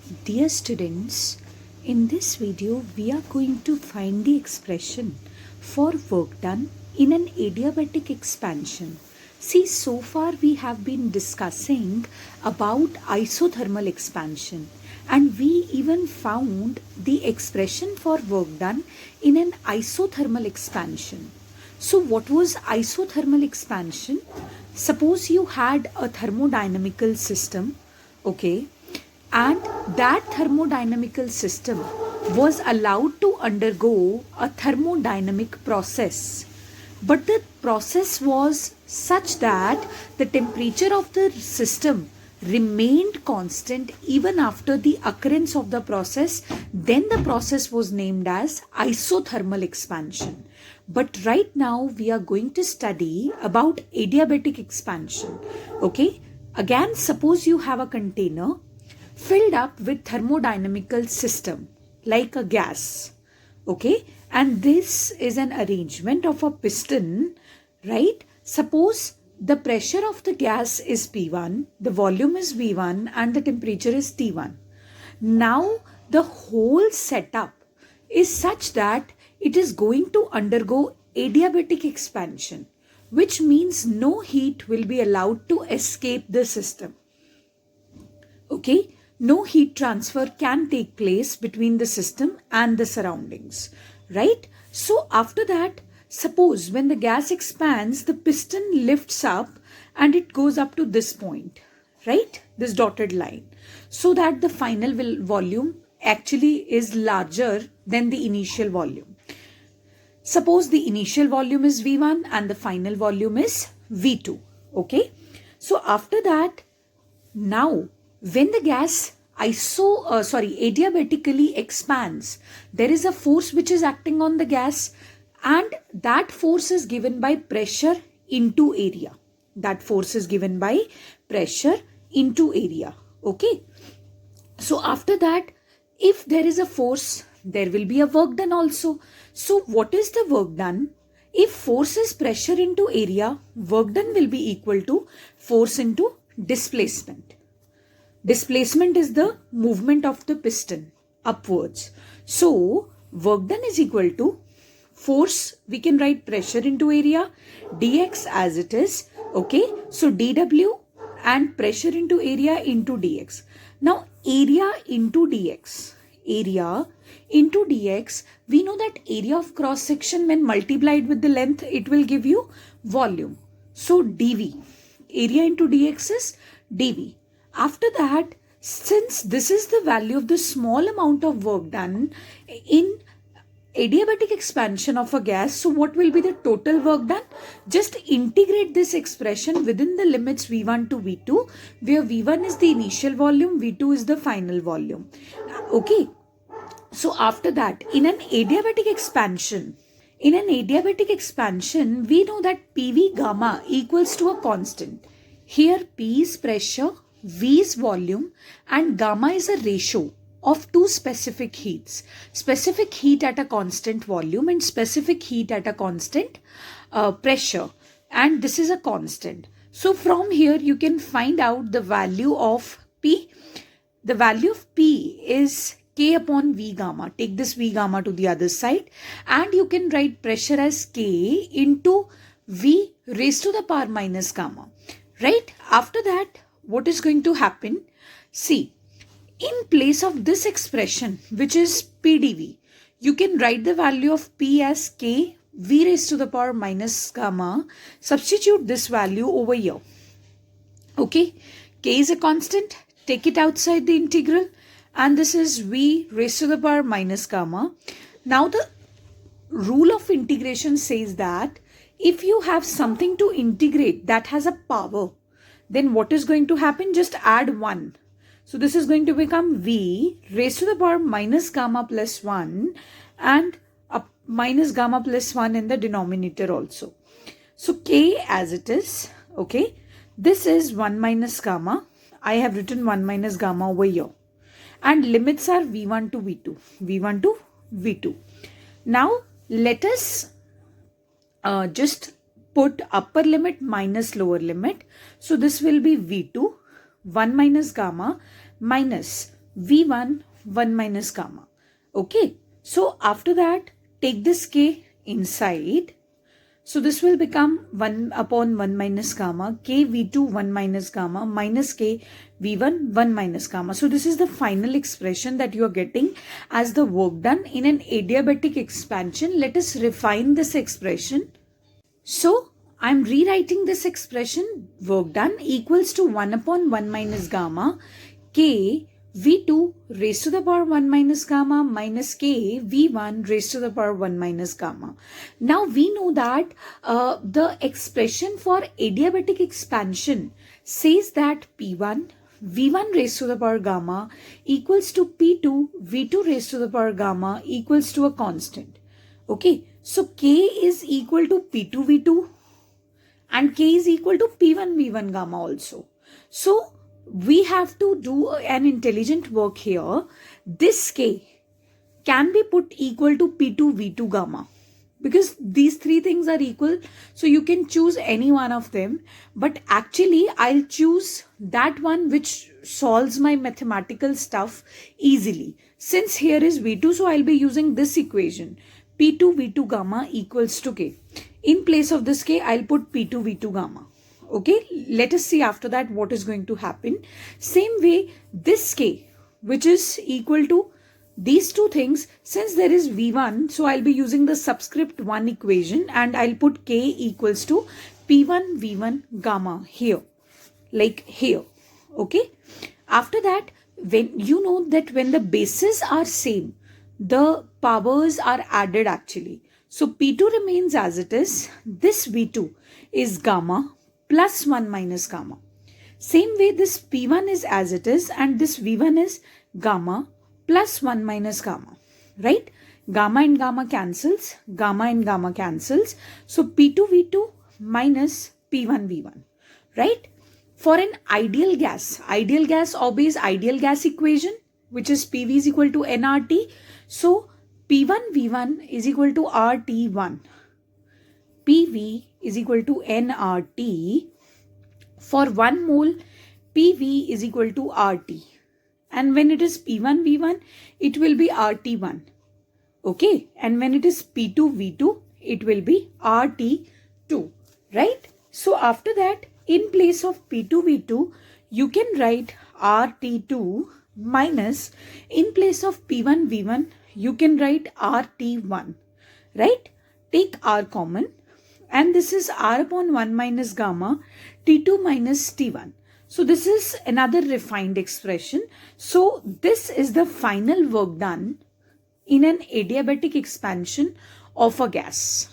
Dear students, in this video we are going to find the expression for work done in an adiabatic expansion. See, so far we have been discussing about isothermal expansion, and we even found the expression for work done in an isothermal expansion. So what was isothermal expansion? Suppose you had a thermodynamical system, okay, and that thermodynamical system was allowed to undergo a thermodynamic process. But the process was such that the temperature of the system remained constant even after the occurrence of the process. Then the process was named as isothermal expansion. But right now we are going to study about adiabatic expansion. Okay, again, suppose you have a container filled up with thermodynamical system like a gas, okay, and this is an arrangement of a piston, right? Suppose the pressure of the gas is P1, the volume is V1, and the temperature is T1. Now the whole setup is such that it is going to undergo adiabatic expansion, which means no heat will be allowed to escape the system. Okay, no heat transfer can take place between the system and the surroundings, right? So after that, suppose when the gas expands, the piston lifts up and it goes up to this point, right? This dotted line, so that the final volume actually is larger than the initial volume. Suppose the initial volume is V1 and the final volume is V2, okay? So after that, now when the gas adiabatically expands, there is a force which is acting on the gas, and that force is given by pressure into area. That force is given by pressure into area. Okay. So after that, if there is a force, there will be a work done also. So what is the work done? If force is pressure into area, work done will be equal to force into displacement. Displacement is the movement of the piston upwards. So work done is equal to force, we can write pressure into area, dx as it is, okay. So dw and pressure into area into dx. Now area into dx, we know that area of cross section when multiplied with the length, it will give you volume. So dv, area into dx is dv. After that, since this is the value of the small amount of work done in adiabatic expansion of a gas, so what will be the total work done? Just integrate this expression within the limits V1 to V2, where V1 is the initial volume, V2 is the final volume. Okay. So after that, in an adiabatic expansion, we know that PV gamma equals to a constant. Here P is pressure, V is volume, and gamma is a ratio of two specific heats. Specific heat at a constant volume and specific heat at a constant pressure. And this is a constant. So from here you can find out the value of P. The value of P is K upon V gamma. Take this V gamma to the other side, and you can write pressure as K into V raised to the power minus gamma. Right? After that, what is going to happen? See, in place of this expression, which is PdV, you can write the value of P as K, V raised to the power minus gamma. Substitute this value over here. Okay, K is a constant. Take it outside the integral. And this is V raised to the power minus gamma. Now the rule of integration says that if you have something to integrate that has a power, then what is going to happen? Just add 1. So this is going to become V raised to the power minus gamma plus 1 and minus gamma plus 1 in the denominator also. So K as it is, okay. This is 1 minus gamma. I have written 1 minus gamma over here. And limits are V1 to V2. V1 to V2. Now let us just put upper limit minus lower limit. So this will be V2, 1 minus gamma minus V1 1 minus gamma. Okay, so after that take this K inside. So this will become 1 upon 1 minus gamma, K V2 1 minus gamma minus K V1 1 minus gamma. So this is the final expression that you are getting as the work done in an adiabatic expansion. Let us refine this expression. So I'm rewriting this expression, work done equals to 1 upon 1 minus gamma K V2 raised to the power 1 minus gamma minus K V1 raised to the power 1 minus gamma. Now we know that the expression for adiabatic expansion says that P1 V1 raised to the power gamma equals to P2 V2 raised to the power gamma equals to a constant. Okay, so K is equal to P2 V2 and K is equal to P1 V1 gamma also. So we have to do an intelligent work here. This K can be put equal to P2 V2 gamma because these three things are equal. So you can choose any one of them, but actually I'll choose that one which solves my mathematical stuff easily. Since here is V2, so I'll be using this equation. P2 V2 gamma equals to K. In place of this K, I'll put P2 V2 gamma. Okay, let us see after that what is going to happen. Same way, this K, which is equal to these two things, since there is V1, so I'll be using the subscript 1 equation and I'll put K equals to P1 V1 gamma here, like here. Okay, after that, when you know that when the bases are same, the powers are added actually. So P2 remains as it is. This V2 is gamma plus 1 minus gamma. Same way this P1 is as it is and this V1 is gamma plus 1 minus gamma, right? Gamma and gamma cancels, gamma and gamma cancels. So P2 V2 minus P1 V1, right? For an ideal gas obeys ideal gas equation, which is PV is equal to nRT. So P1 V1 is equal to RT1. PV is equal to nRT. For 1 mole, PV is equal to RT. And when it is P1 V1, it will be RT1. Okay. And when it is P2 V2, it will be RT2. Right? So after that, in place of P2 V2, you can write RT2 minus, in place of P1 V1, you can write RT1. Right? Take R common. And this is R upon 1 minus gamma T2 minus T1. So this is another refined expression. So this is the final work done in an adiabatic expansion of a gas.